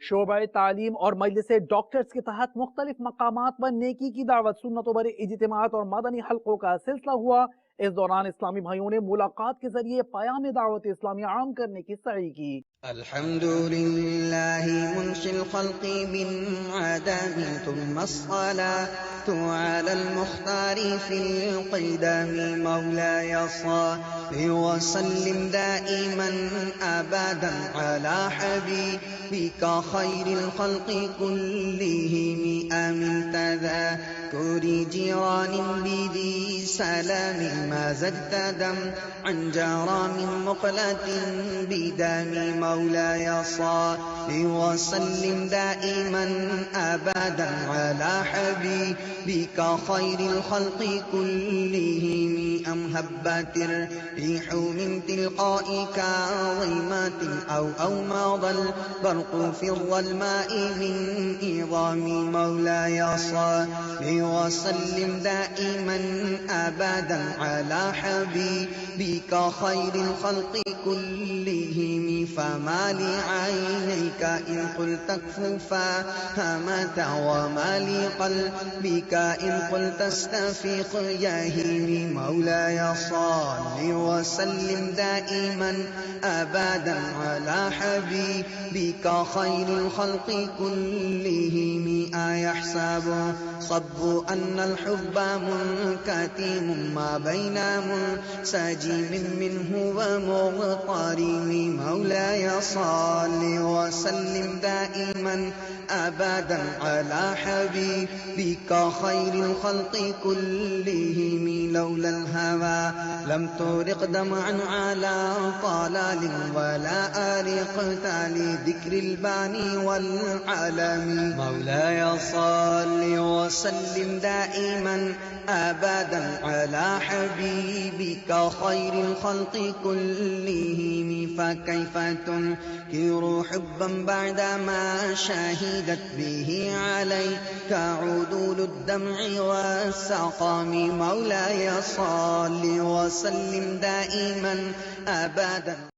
शोबा तालीम और मजलिस डॉक्टर्स के तहत मुख्तलिफ मकामात पर नेकी की दावत, सुन्नत बर इज्तिमात और मदनी हल्कों का सिलसिला हुआ। इस दौरान इस्लामी भाइयों ने मुलाकात के जरिए पयाम दावत इस्लामी आम करने की सही की। अल्हम्दुलिल्लाहि मुनशिल खल्क़ि मिन अदमी तुम्मा अस्सलातु अलल मुख्तारि फिल क़िदमी मौलाय सल्लि व सल्लिम दाइमन अबदन अला हबीबिका खैरिल खल्क़ि कुल्लिहिम अमिन तज़ाकुरि जिरानिन बिदी सलामिन मा ज़दत दमअन जरा मिन मुक़लतिन बिदमी मौलाय सल्लि व सल्लिम दाइमन अबदन अला हबीबिका खैरिल खल्क़ि कुल्लिहिम अम हब्बतिर रिहु मिन तिलक़ाइ काज़िमतिन औ मादल बर्क़ु फि ज़ल्माइ मिन इज़ामि मौलाय सल्लि व सल्लिम दाइमन अबदन अला हबीबिका खैरिल खल्क़ि कुल्लिहिम फमा लिዐैनैक इन क़ुल्त अक्फ़ुफ़ा हमत वमा लिक़ल्बिक इन क़ुल्त अस्तफ़िक़ यहीमी मौलाय सल्लि व सल्लिम दाइमन अबदन अला हबीबिका खैरिल खल्क़ि कुल्लिहिम अयहसबु सब्बु अन्नल हुब्ब मुनकतिमुन मा बैन मुनसजिमिन मिन्हु व मुग़तरिमि मौलाय सल्लि व सल्लिम दाइमन अबदन अला हबीबिका खैरिल खल्क़ि कुल्लिहिम लौलल हवा लम तुरिक़ दमअन अला तलालिन वला अरिक़त लिज़िक्रिल बानी वल अलमी मौलाय सल्लि व सल्लिम दाइमन अबदन अला हबीबिका खैरिल खल्क़ि कुल्लिहिम फकैफ़ तुनकिरु हुब्बन बअदमा शहिदत बिहि अलैका उदूलुद दम'i वस्सक़ामी मौलाय सल्लि व सल्लिम दाइमन अबदन।